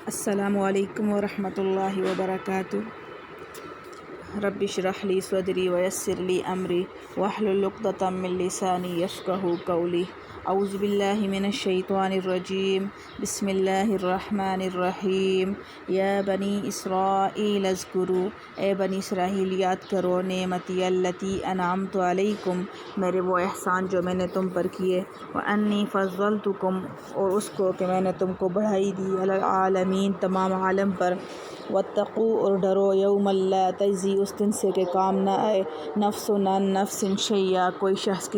السلام علیکم ورحمۃ اللہ وبرکاتہ۔ رب اشرح لی صدری ویسر لی امری واحلل عقدۃ من لسانی یفقہوا قولی۔ اعوذ باللہ من الشیطان الرجیم، بسم اللہ الرحمن الرحیم۔ یا بنی اسرائیل اذکروا، اے بنی اسرائیل یاد کرو نعمتی التی انعمت علیکم، میرے وہ احسان جو میں نے تم پر کیے، وانی فضلتکم، اور اس کو کہ میں نے تم کو بڑھائی دی، علی العالمین، تمام عالم پر۔ واتقوا، اور ڈرو، یوم لا تجزی، اس دن سے کہ کام نہ آئے، نفس عن نفس شیئا، کوئی شخص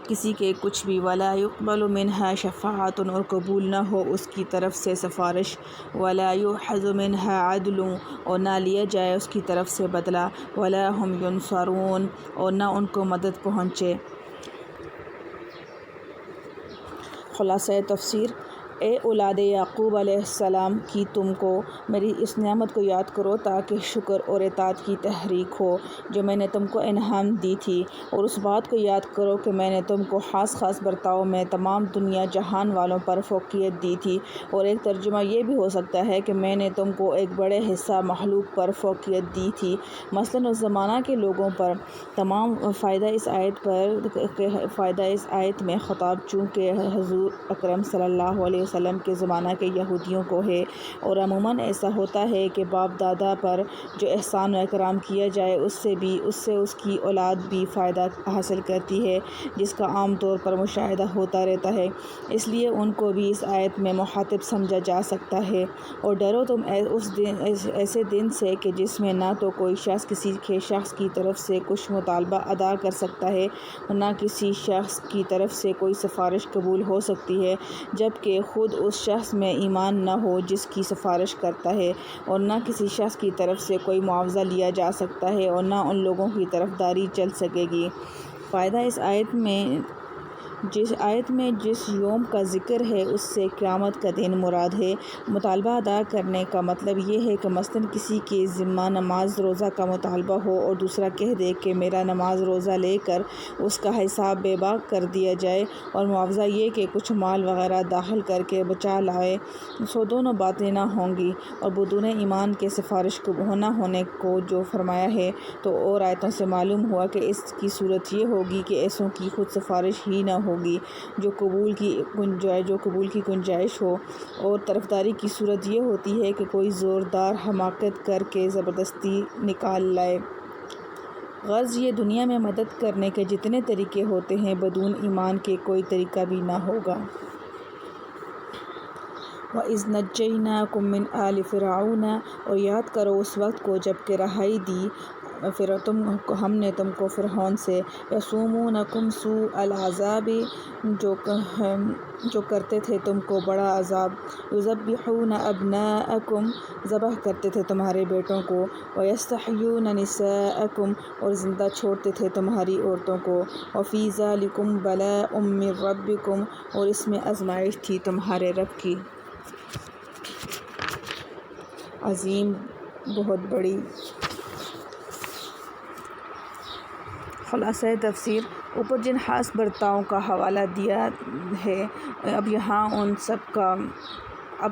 کسی کے کچھ بھی، ولا یقبل منہا شفاعۃ، اور قبول نہ ہو اس کی طرف سے سفارش، ولا یؤخذ منہا عدل، اور نہ لیا جائے اس کی طرف سے بدلہ، ولا هم ینصرون، اور نہ ان کو مدد پہنچے۔ خلاصہ تفسیر۔ اے اولاد یعقوب علیہ السلام کی، تم کو میری اس نعمت کو یاد کرو تاکہ شکر اور اطاعت کی تحریک ہو جو میں نے تم کو انعام دی تھی، اور اس بات کو یاد کرو کہ میں نے تم کو خاص برتاؤ میں تمام دنیا جہان والوں پر فوقیت دی تھی، اور ایک ترجمہ یہ بھی ہو سکتا ہے کہ میں نے تم کو ایک بڑے حصہ مخلوق پر فوقیت دی تھی، مثلاً اس زمانہ کے لوگوں پر۔ تمام فائدہ اس آیت میں خطاب چونکہ حضور اکرم صلی اللہ علیہ وسلم کے زمانہ کے یہودیوں کو ہے، اور عموماً ایسا ہوتا ہے کہ باپ دادا پر جو احسان و اکرام کیا جائے اس سے اس کی اولاد بھی فائدہ حاصل کرتی ہے، جس کا عام طور پر مشاہدہ ہوتا رہتا ہے، اس لیے ان کو بھی اس آیت میں مخاطب سمجھا جا سکتا ہے۔ اور ڈرو تم ایسے دن سے کہ جس میں نہ تو کوئی شخص کسی کے شخص کی طرف سے کچھ مطالبہ ادا کر سکتا ہے، اور نہ کسی شخص کی طرف سے کوئی سفارش قبول ہو سکتی ہے، جبکہ خود اس شخص میں ایمان نہ ہو جس کی سفارش کرتا ہے، اور نہ کسی شخص کی طرف سے کوئی معاوضہ لیا جا سکتا ہے، اور نہ ان لوگوں کی طرفداری چل سکے گی۔ فائدہ اس آیت میں جس یوم کا ذکر ہے اس سے قیامت کا دن مراد ہے۔ مطالبہ ادا کرنے کا مطلب یہ ہے کہ مثلاً کسی کے ذمہ نماز روزہ کا مطالبہ ہو اور دوسرا کہہ دے کہ میرا نماز روزہ لے کر اس کا حساب بے باک کر دیا جائے، اور معاوضہ یہ کہ کچھ مال وغیرہ داخل کر کے بچا لائے، سو دونوں باتیں نہ ہوں گی، اور بدون ایمان کے سفارش نہ ہونے کو جو فرمایا ہے، تو اور آیتوں سے معلوم ہوا کہ اس کی صورت یہ ہوگی کہ ایسوں کی خود سفارش ہی نہ ہوگی جو قبول کی گنجائش ہو، اور طرفداری کی صورت یہ ہوتی ہے کہ کوئی زوردار حماقت کر کے زبردستی نکال لائے۔ غرض یہ دنیا میں مدد کرنے کے جتنے طریقے ہوتے ہیں، بدون ایمان کے کوئی طریقہ بھی نہ ہوگا۔ وَإِذْ نَجَّيْنَاكُم مِّنْ آلِ فِرْعَوْنَ، اور یاد کرو اس وقت کو جب کہ رہائی دی ہم نے تم کو فرعون سے، یَصُومُونَکُمْ سُوءَ الْعَذَابِ، جو کرتے تھے تم کو بڑا عذاب، یُذَبِّحُونَ أَبْنَاءَکُمْ، ذبح کرتے تھے تمہارے بیٹوں کو، وَیَسْتَحْیُونَ نِسَاءَکُمْ، اور زندہ چھوڑتے تھے تمہاری عورتوں کو، وَفِي ذَلِکُمْ بَلَاءٌ مِّن رَبِّکُمْ، اور اس میں آزمائش تھی تمہارے رب کی، عظیم، بہت بڑی۔ خلاصہ تفسیر۔ اوپر جن خاص برتاؤں کا حوالہ دیا ہے، اب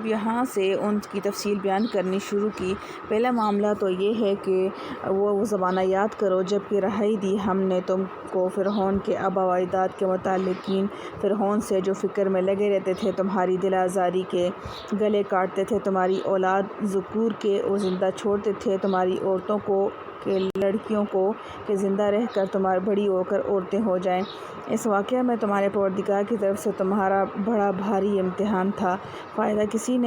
یہاں سے ان کی تفصیل بیان کرنی شروع کی۔ پہلا معاملہ تو یہ ہے کہ وہ زمانہ یاد کرو جب کہ رہائی دی ہم نے تم کو فرعون کے آباء و اجداد کے متعلقین، فرعون سے جو فکر میں لگے رہتے تھے تمہاری دل آزاری کے، گلے کاٹتے تھے تمہاری اولاد ذکور کے، اور زندہ چھوڑتے تھے تمہاری عورتوں کو لڑکیوں کو کہ زندہ رہ کر تمہاری بڑی ہو کر عورتیں ہو جائیں۔ اس واقعہ میں تمہارے پروردگار کی طرف سے تمہارا بڑا بھاری امتحان تھا۔ فائدہ کسی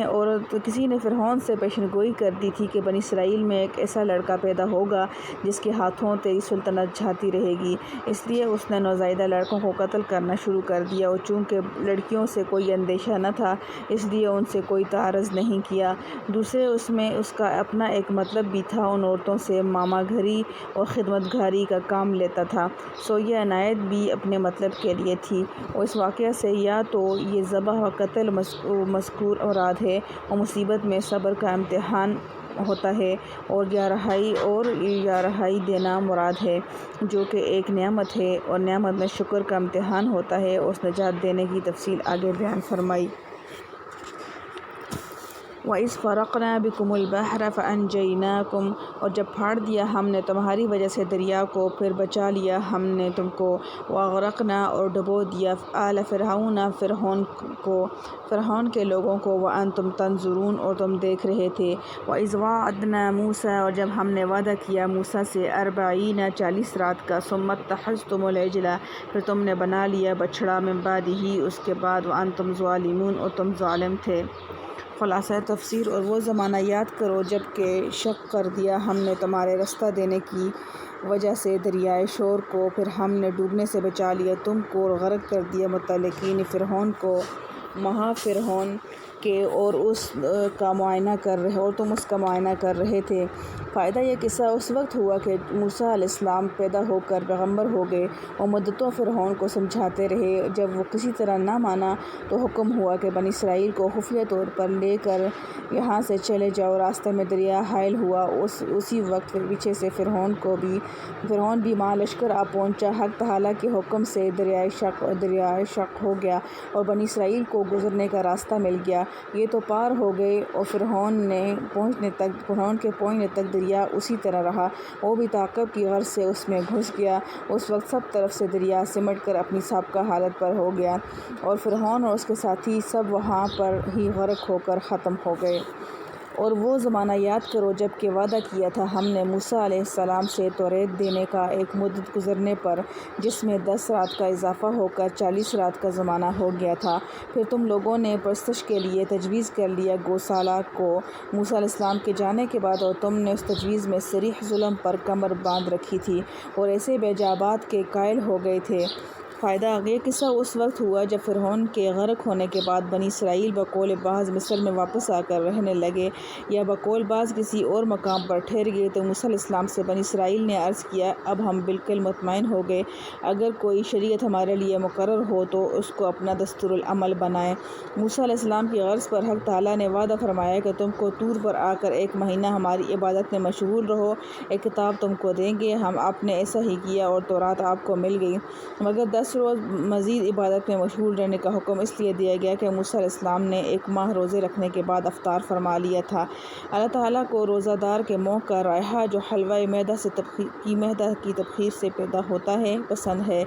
نے فرعون سے پیشن گوئی کر دی تھی کہ بنی اسرائیل میں ایک ایسا لڑکا پیدا ہوگا جس کے ہاتھوں تیری سلطنت جھاتی رہے گی، اس لیے اس نے نوزائیدہ لڑکوں کو قتل کرنا شروع کر دیا، اور چونکہ لڑکیوں سے کوئی اندیشہ نہ تھا اس لیے ان سے کوئی تعارض نہیں کیا۔ دوسرے اس میں اس کا اپنا ایک مطلب بھی تھا، ان عورتوں سے ماما گھری اور خدمت گھاری کا کام لیتا تھا، سو یہ عنایت بھی اپنے مطلب کے لیے تھی، اور اس واقعہ سے یا تو یہ ذبح و قتل مذکور مراد ہے، اور مصیبت میں صبر کا امتحان ہوتا ہے، اور یا رہائی دینا مراد ہے جو کہ ایک نعمت ہے، اور نعمت میں شکر کا امتحان ہوتا ہے، اور اس نجات دینے کی تفصیل آگے بیان فرمائی۔ وَإِذْ فَرَقْنَا بِكُمُ الْبَحْرَ فَأَنْجَيْنَاكُمْ اور جب پھاڑ دیا ہم نے تمہاری وجہ سے دریا کو پھر بچا لیا ہم نے تم کو، وَأَغْرَقْنَا اور ڈبو دیا آلَ فرعون فرعون کے لوگوں کو، وَأَنْتُمْ تنظرون اور تم دیکھ رہے تھے۔ وَإِذْ وَعَدْنَا مُوسَىٰ اور جب ہم نے وعدہ کیا موسیٰ سے 40 رات کا، ثُمَّ اتَّخَذْتُمُ الْعِجْلَ پھر تم نے بنا لیا بچڑا، مِن بَعْدِهِ اس کے بعد، وَأَنْتُمْ ظَالِمُونَ اور تم ظالم تھے۔ خلاصہ تفسیر اور وہ زمانہ یاد کرو جب کہ شق کر دیا ہم نے تمہارے رستہ دینے کی وجہ سے دریائے شور کو، پھر ہم نے ڈوبنے سے بچا لیا تم کو اور غرق کر دیا متعلقین فرعون کو، مہا فرعون کے، اور تم اس کا معائنہ کر رہے تھے۔ فائدہ یہ قصہ اس وقت ہوا کہ موسیٰ علیہ السلام پیدا ہو کر پیغمبر ہو گئے اور مدتوں فرعون کو سمجھاتے رہے۔ جب وہ کسی طرح نہ مانا تو حکم ہوا کہ بنی اسرائیل کو خفیہ طور پر لے کر یہاں سے چلے جاؤ۔ راستے میں دریا حائل ہوا، اسی وقت پیچھے سے فرعون بھی مع لشکر آ پہنچا۔ حق تعالیٰ کے حکم سے دریائے شق ہو گیا اور بنی اسرائیل کو گزرنے کا راستہ مل گیا۔ یہ تو پار ہو گئے اور فرعون کے پہنچنے تک دریا اسی طرح رہا، وہ بھی تعقب کی غرض سے اس میں گھس گیا۔ اس وقت سب طرف سے دریا سمٹ کر اپنی سابقہ حالت پر ہو گیا اور فرعون اور اس کے ساتھی سب وہاں پر ہی غرق ہو کر ختم ہو گئے۔ اور وہ زمانہ یاد کرو جب کہ وعدہ کیا تھا ہم نے موسیٰ علیہ السلام سے توریت دینے کا ایک مدت گزرنے پر، جس میں 10 رات کا اضافہ ہو کر 40 رات کا زمانہ ہو گیا تھا۔ پھر تم لوگوں نے پرستش کے لیے تجویز کر لیا گوسالہ کو موسیٰ علیہ السلام کے جانے کے بعد، اور تم نے اس تجویز میں صریح ظلم پر کمر باندھ رکھی تھی اور ایسے بے جا بات کے قائل ہو گئے تھے۔ فائدہ یہ قصہ اس وقت ہوا جب فرعون کے غرق ہونے کے بعد بنی اسرائیل بقول بعض مصر میں واپس آ کر رہنے لگے یا بقول بعض کسی اور مقام پر ٹھہر گئے، تو موسیٰ علیہ السلام سے بنی اسرائیل نے عرض کیا اب ہم بالکل مطمئن ہو گئے، اگر کوئی شریعت ہمارے لیے مقرر ہو تو اس کو اپنا دستور العمل بنائیں۔ موسیٰ علیہ السلام کی غرض پر حق تعالیٰ نے وعدہ فرمایا کہ تم کو طور پر آ کر 1 مہینہ ہماری عبادت میں مشغول رہو، ایک کتاب تم کو دیں گے۔ آپ نے ایسا ہی کیا اور تورات آپ کو مل گئی، مگر 10 روز مزید عبادت میں مشغول رہنے کا حکم اس لیے دیا گیا کہ موسیٰ علیہ السلام نے 1 ماہ روزے رکھنے کے بعد افطار فرما لیا تھا۔ اللہ تعالیٰ کو روزہ دار کے منہ کا رائحہ جو حلوہ معدہ کی تبخیر سے پیدا ہوتا ہے پسند ہے،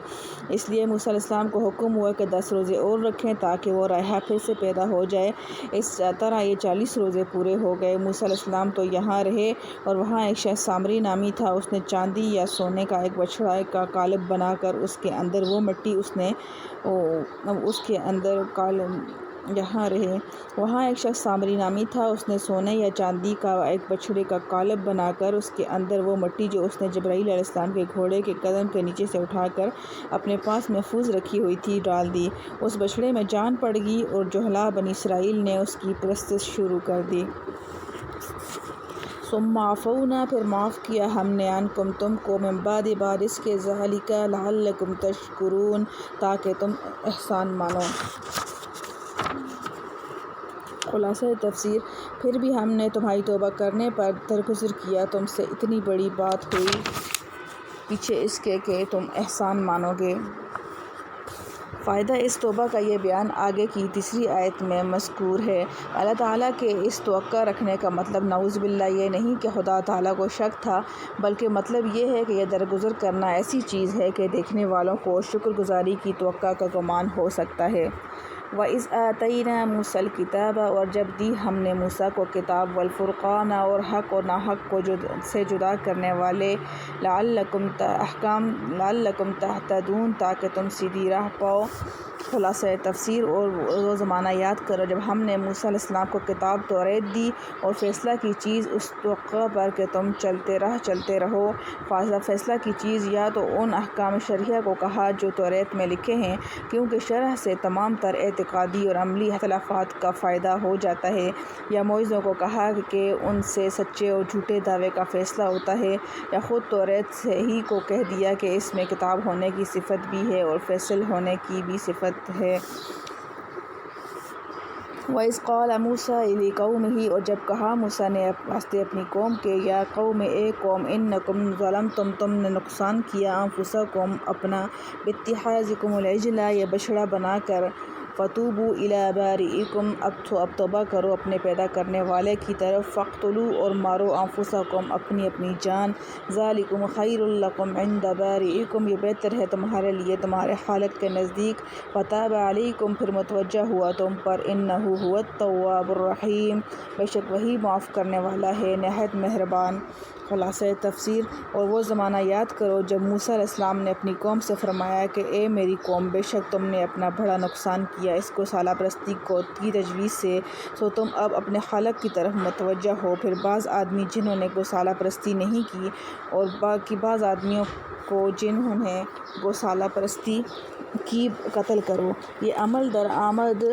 اس لیے موسیٰ علیہ السلام کو حکم ہوا کہ 10 روزے اور رکھیں تاکہ وہ رائحہ پھر سے پیدا ہو جائے۔ اس طرح یہ 40 روزے پورے ہو گئے۔ موسیٰ علیہ السلام تو یہاں رہے اور وہاں ایک شخص سامری نامی تھا، اس نے چاندی یا سونے کا ایک بچڑا کا قالب بنا کر اس کے اندر وہ مٹی وہاں ایک شخص سامری نامی تھا، اس نے سونے یا چاندی کا ایک بچڑے کا قالب بنا کر اس کے اندر وہ مٹی جو اس نے جبرائیل علیہ السلام کے گھوڑے کے قدم کے نیچے سے اٹھا کر اپنے پاس محفوظ رکھی ہوئی تھی ڈال دی۔ اس بچڑے میں جان پڑ گئی اور جہلاء بنی اسرائیل نے اس کی پرستش شروع کر دی۔ ثم عفونا پھر معاف کیا ہم نے عنکم تم کو، من بعد اس کے، ذالک لعلکم تشکرون تاکہ تم احسان مانو۔ خلاصہ تفسیر پھر بھی ہم نے تمہاری توبہ کرنے پر درگزر کیا تم سے اتنی بڑی بات ہوئی پیچھے اس کے کہ تم احسان مانو گے۔ فائدہ اس توبہ کا یہ بیان آگے کی 3 آیت میں مذکور ہے۔ اللہ تعالیٰ کے اس توقع رکھنے کا مطلب نعوذ باللہ یہ نہیں کہ خدا تعالیٰ کو شک تھا، بلکہ مطلب یہ ہے کہ یہ درگزر کرنا ایسی چیز ہے کہ دیکھنے والوں کو شکر گزاری کی توقع کا گمان ہو سکتا ہے۔ وَإِذْ آتَيْنَا مُوسَى الْكِتَابَ اور جب دی ہم نے موسیٰ کو کتاب، والفرقان اور حق اور ناحق کو سے جدا کرنے والے، لعلکم تہتدون تاکہ تم سیدھی راہ پاؤ۔ خلاصہ تفسیر اور وہ زمانہ یاد کرو جب ہم نے موسیٰ علیہ السلام کو کتاب توریت دی اور فیصلہ کی چیز اس توقع پر کہ تم چلتے رہو۔ فیصلہ کی چیز یا تو ان احکام شرعیہ کو کہا جو توریت میں لکھے ہیں، کیونکہ شرح سے تمام تر اعتقادی اور عملی اختلافات کا فائدہ ہو جاتا ہے، یا معجزوں کو کہا کہ ان سے سچے اور جھوٹے دعوے کا فیصلہ ہوتا ہے، یا خود توریت سے ہی کو کہہ دیا کہ اس میں کتاب ہونے کی صفت بھی ہے اور فیصل ہونے کی بھی صفت ہے۔ وَإِذْ قَالَ مُوسَىٰ لِقَوْمِهِ اور جب کہا موسیٰ نے واسطے اپنی قوم کے، یا قوم اے قوم، انکم ظلمتم تم نے نقصان کیا، انفسکم اپنا، باتخاذکم العجل یہ بچڑا بنا کر، فتوبوا الی بارئکم، اب توبہ کرو اپنے پیدا کرنے والے کی طرف، فاقتلوا اور مارو انفسکم اپنی اپنی جان، ذالکم خیر لکم عند بارئکم، یہ بہتر ہے تمہارے لیے تمہارے خالق کے نزدیک، فتاب علیکم، پھر متوجہ ہوا تم پر، انہ هو التواب الرحیم، بے شک وہی معاف کرنے والا ہے نہایت مہربان۔ خلاصہ تفسیر، اور وہ زمانہ یاد کرو جب موسیٰ علیہ السلام نے اپنی قوم سے فرمایا کہ اے میری قوم، بے شک تم نے اپنا بڑا نقصان کیا اس گوسالہ پرستی کی تجویز سے، سو تم اب اپنے خالق کی طرف متوجہ ہو۔ پھر بعض آدمی جنہوں نے گوسالہ پرستی نہیں کی اور باقی بعض آدمیوں کو جنہوں نے گوسالہ پرستی کی قتل کرو، یہ عمل درآمد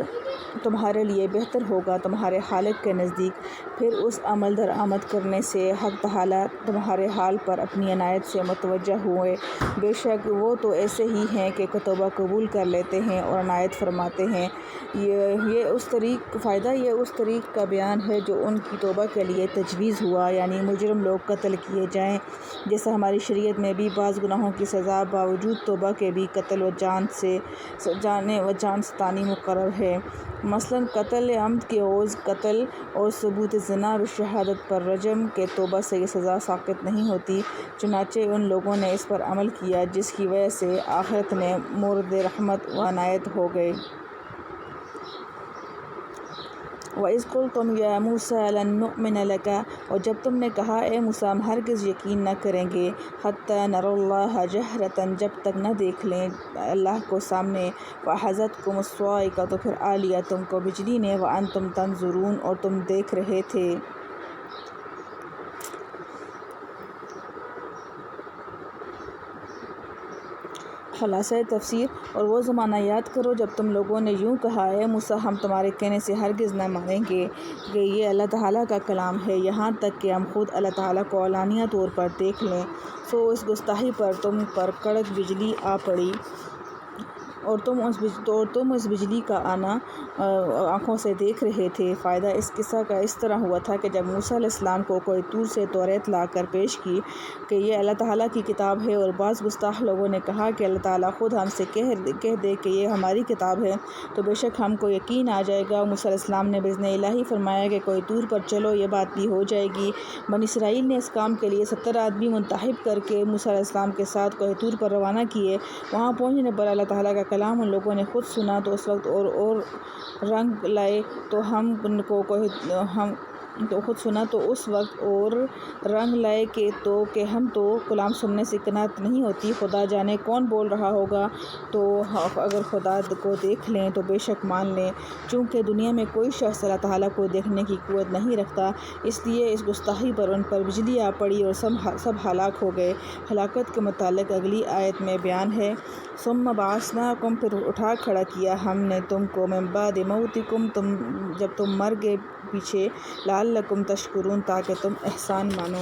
تمہارے لیے بہتر ہوگا تمہارے خالق کے نزدیک۔ پھر اس عمل درآمد کرنے سے حق تعالیٰ تمہارے حال پر اپنی عنایت سے متوجہ ہوئے، بے شک وہ تو ایسے ہی ہیں کہ توبہ قبول کر لیتے ہیں اور عنایت فرماتے ہیں۔ یہ اس طریق کا بیان ہے جو ان کی توبہ کے لیے تجویز ہوا، یعنی مجرم لوگ قتل کیے جائیں، جیسا ہماری شریعت میں بھی بعض گناہوں کی سزا باوجود توبہ کے بھی قتل و جان ستانی مقرر ہے۔ مثلاً قتل عمد کے عوض قتل اور ثبوت زنا بشہادت پر رجم کے توبہ سے یہ سزا ساقط نہیں ہوتی، چنانچہ ان لوگوں نے اس پر عمل کیا جس کی وجہ سے آخرت میں مورد رحمت و عنایت ہو گئے۔ وَإِذْ قُلْتُمْ يَا مُوسَىٰ لَن نُّؤْمِنَ لَكَ، اور جب تم نے کہا اے موسیٰ ہم ہرگز یقین نہ کریں گے، حَتَّىٰ نَرَى اللَّهَ جَهْرَةً، جب تک نہ دیکھ لیں اللہ کو سامنے، وَأَخَذَتْكُمُ الصَّاعِقَةُ، تو پھر آ لیا تم کو بجلی نے، وَأَنتُمْ تَنظُرُونَ، اور تم دیکھ رہے تھے۔ خلاصہ تفسیر، اور وہ زمانہ یاد کرو جب تم لوگوں نے یوں کہا اے موسیٰ ہم تمہارے کہنے سے ہرگز نہ مانیں گے کہ یہ اللہ تعالیٰ کا کلام ہے، یہاں تک کہ ہم خود اللہ تعالیٰ کو علانیہ طور پر دیکھ لیں، سو اس گستاخی پر تم پر کڑک بجلی آ پڑی اور تم اس بجلی کا آنا آنکھوں سے دیکھ رہے تھے۔ فائدہ اس قصہ کا اس طرح ہوا تھا کہ جب موسیٰ علیہ السلام کو کوئی طور سے توریت لا کر پیش کی کہ یہ اللہ تعالیٰ کی کتاب ہے، اور بعض گستاخ لوگوں نے کہا کہ اللہ تعالیٰ خود ہم سے کہہ دے کہ یہ ہماری کتاب ہے تو بے شک ہم کو یقین آ جائے گا۔ موسیٰ علیہ السلام نے بإذن الہی فرمایا کہ کوئی طور پر چلو، یہ بات بھی ہو جائے گی۔ بنی اسرائیل نے اس کام کے لیے 70 آدمی منتخب کر کے موسیٰ علیہ السلام کے ساتھ کوہ طور پر روانہ کیے۔ وہاں پہنچنے پر اللہ تعالیٰ کا کلام ان لوگوں نے خود سنا تو اس وقت اور رنگ لائے کہ ہم تو کلام سننے سے قناعت نہیں ہوتی، خدا جانے کون بول رہا ہوگا، تو اگر خدا کو دیکھ لیں تو بے شک مان لیں۔ چونکہ دنیا میں کوئی شخص اللہ تعالیٰ کو دیکھنے کی قوت نہیں رکھتا، اس لیے اس گستاخی پر ان پر بجلی آ پڑی اور سب ہلاک ہو گئے۔ ہلاکت کے متعلق اگلی آیت میں بیان ہے، ثم بعثناکم، پھر اٹھا کھڑا کیا ہم نے تم کو، من بعد موتکم، جب تم مر گئے پیچھے، لعلکم تشکرون، تاکہ تم احسان مانو۔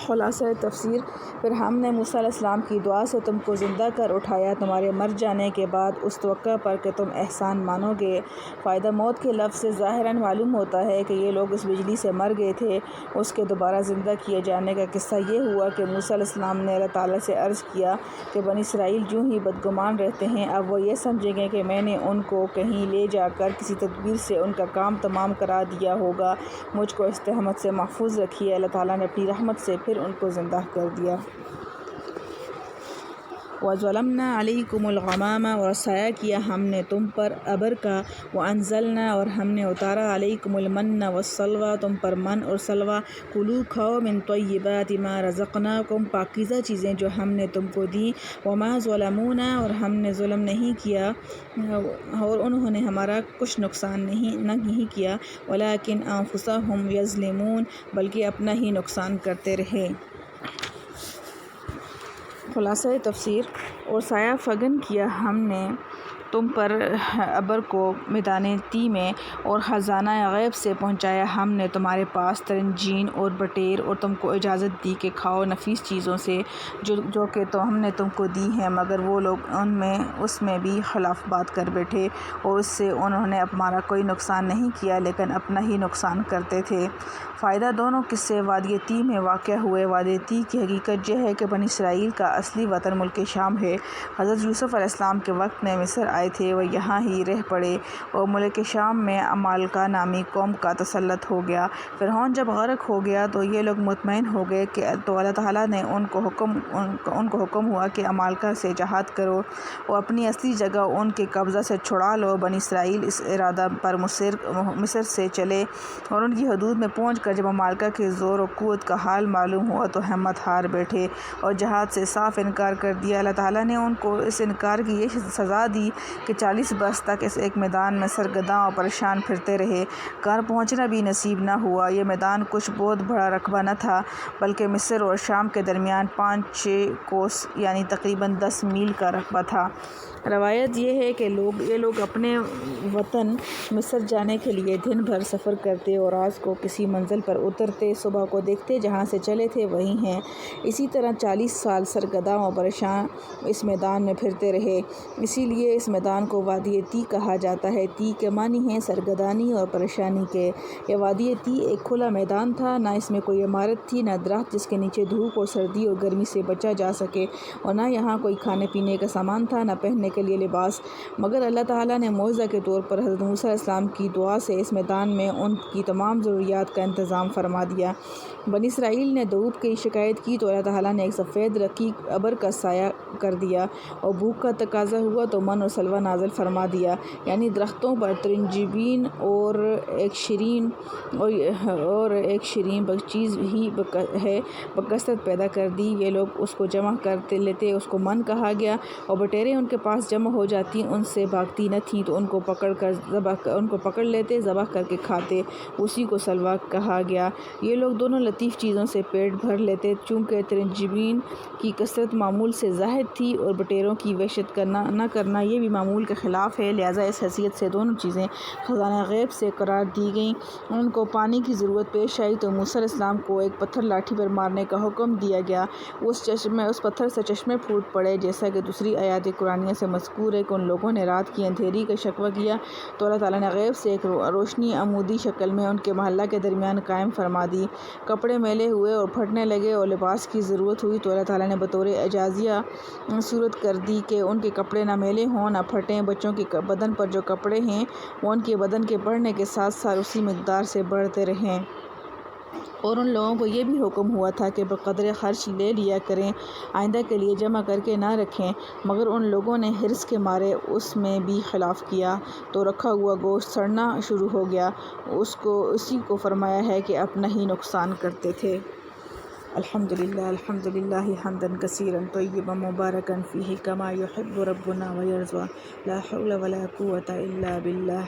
خلاصہ تفسیر، پھر ہم نے موسیٰ علیہ السلام کی دعا سے تم کو زندہ کر اٹھایا تمہارے مر جانے کے بعد اس توقع پر کہ تم احسان مانو گے۔ فائدہ موت کے لفظ سے ظاہراً معلوم ہوتا ہے کہ یہ لوگ اس بجلی سے مر گئے تھے۔ اس کے دوبارہ زندہ کیے جانے کا قصہ یہ ہوا کہ موسیٰ علیہ السلام نے اللہ تعالیٰ سے عرض کیا کہ بنی اسرائیل یوں ہی بدگمان رہتے ہیں، اب وہ یہ سمجھیں گے کہ میں نے ان کو کہیں لے جا کر کسی تدبیر سے ان کا کام تمام کرا دیا ہوگا، مجھ کو اس تہمت سے محفوظ رکھیے۔ اللہ تعالیٰ نے اپنی رحمت سے پھر ان کو زندہ کر دیا۔ وَظَلَمْنَا عَلَيْكُمُ الْغَمَامَ، اور سایہ کیا ہم نے تم پر ابر کا، وَأَنزَلْنَا، اور ہم نے اتارا، عَلَيْكُمُ الْمَنَّ وَالسَّلْوَىٰ، تم پر من اور سلوہ، کُلُوا کھاؤ، مِن طَیِّبَاتِ مَا رَزَقْنَاکُم، پاکیزہ چیزیں جو ہم نے تم کو دیں، وَمَا ظَلَمُونَا، اور ہم نے ظلم نہیں کیا اور انہوں نے ہمارا کچھ نقصان نہیں کیا، وَلَٰكِنْ أَنفُسَهُمْ يَظْلِمُونَ، بلکہ اپنا ہی نقصان کرتے رہے۔ خلاصہ تفسیر، اور سایہ فگن کیا ہم نے تم پر ابر کو میدان تی میں اور خزانہ غیب سے پہنچایا، ہم نے تمہارے پاس ترنجین اور بٹیر اور تم کو اجازت دی کہ کھاؤ نفیس چیزوں سے جو کہ ہم نے تم کو دی ہیں، مگر وہ لوگ اس میں بھی خلاف بات کر بیٹھے اور اس سے انہوں نے ہمارا کوئی نقصان نہیں کیا لیکن اپنا ہی نقصان کرتے تھے۔ فائدہ دونوں قصے وادی تی میں واقع ہوئے۔ وادی تی کی حقیقت یہ ہے کہ بنی اسرائیل کا اصلی وطن ملک شام ہے۔ حضرت یوسف علیہ السلام کے وقت میں مصر آئے تھے، وہ یہاں ہی رہ پڑے اور ملک شام میں عمالقہ نامی قوم کا تسلط ہو گیا۔ فرعون جب غرق ہو گیا تو یہ لوگ مطمئن ہو گئے تو اللہ تعالیٰ نے ان کو حکم ہوا کہ عمالقہ سے جہاد کرو اور اپنی اصلی جگہ ان کے قبضہ سے چھڑا لو۔ بنی اسرائیل اس ارادہ پر مصر سے چلے اور ان کی حدود میں پہنچ کر جب عمالقہ کے زور و قوت کا حال معلوم ہوا تو ہمت ہار بیٹھے اور جہاد سے صاف انکار کر دیا۔ اللہ تعالیٰ نے ان کو اس انکار کی یہ سزا دی کہ 40 برس تک اس ایک میدان میں سرگرداں اور پریشان پھرتے رہے، گھر پہنچنا بھی نصیب نہ ہوا۔ یہ میدان کچھ بہت بڑا رقبہ نہ تھا بلکہ مصر اور شام کے درمیان 5-6 کوس یعنی تقریباً 10 میل کا رقبہ تھا۔ روایت یہ ہے کہ یہ لوگ اپنے وطن مصر جانے کے لیے دن بھر سفر کرتے اور رات کو کسی منزل پر اترتے، صبح کو دیکھتے جہاں سے چلے تھے وہیں ہیں۔ اسی طرح 40 سال سرگرداں اور پریشان اس میدان میں پھرتے رہے، اسی لیے اس میدان کو وادی تی کہا جاتا ہے۔ تی کے معنی ہیں سرگردانی اور پریشانی کے۔ یہ وادی تی ایک کھلا میدان تھا، نہ اس میں کوئی عمارت تھی، نہ درخت جس کے نیچے دھوپ اور سردی اور گرمی سے بچا جا سکے، اور نہ یہاں کوئی کھانے پینے کا سامان تھا، نہ پہننے کے لیے لباس۔ مگر اللہ تعالیٰ نے معجزہ کے طور پر حضرت موسیٰ علیہ السلام کی دعا سے اس میدان میں ان کی تمام ضروریات کا انتظام فرما دیا۔ بنی اسرائیل نے دھوپ کی شکایت کی تو اللہ تعالیٰ نے ایک سفید رقیق ابر کا سایہ کر دیا، اور بھوک کا تقاضا ہوا تو من اور سلوہ نازل فرما دیا، یعنی درختوں پر ترنجبین اور ایک شیریں چیز ہی ہے بکثرت پیدا کر دی۔ یہ لوگ اس کو جمع کر لیتے، اس کو من کہا گیا، اور بٹیریں ان کے پاس جمع ہو جاتی، ان سے بھاگتی نہ تھیں تو ان کو پکڑ لیتے، ذبح کر کے کھاتے، اسی کو سلوہ کہا گیا۔ یہ لوگ دونوں لطیف چیزوں سے پیٹ بھر لیتے، چونکہ ترنجبین کی کثرت معمول سے زائد تھی اور بٹیروں کی وحشت نہ کرنا یہ بھی معمول کے خلاف ہے، لہٰذا اس حیثیت سے دونوں چیزیں خزانہ غیب سے قرار دی گئیں۔ ان کو پانی کی ضرورت پیش آئی تو موسیٰ علیہ السلام کو ایک پتھر لاٹھی پر مارنے کا حکم دیا گیا، اس پتھر سے چشمے پھوٹ پڑے، جیسا کہ دوسری آیات قرآنیہ سے مذکور ہے کہ ان لوگوں نے رات کی اندھیری کا شکوہ کیا تو اللہ تعالیٰ نے غیب سے ایک روشنی عمودی شکل میں ان کے محلہ کے درمیان قائم فرما دی۔ کپڑے میلے ہوئے اور پھٹنے لگے اور لباس کی ضرورت ہوئی تو اللہ تعالیٰ نے بطور اعجازیہ صورت کر دی کہ ان کے کپڑے نہ میلے ہوں نہ پھٹیں۔ بچوں کے بدن پر جو کپڑے ہیں وہ ان کے بدن کے بڑھنے کے ساتھ ساتھ اسی مقدار سے بڑھتے رہیں، اور ان لوگوں کو یہ بھی حکم ہوا تھا کہ بقدر خرچ لے لیا کریں، آئندہ کے لیے جمع کر کے نہ رکھیں، مگر ان لوگوں نے حرص کے مارے اس میں بھی خلاف کیا تو رکھا ہوا گوشت سڑنا شروع ہو گیا۔ اسی کو فرمایا ہے کہ اپنا ہی نقصان کرتے تھے۔ الحمدللہ حمداً کثیراً طیباً مبارکاً فیہ کما یحب ربنا ویرضی، لا حول ولا قوة الا باللہ۔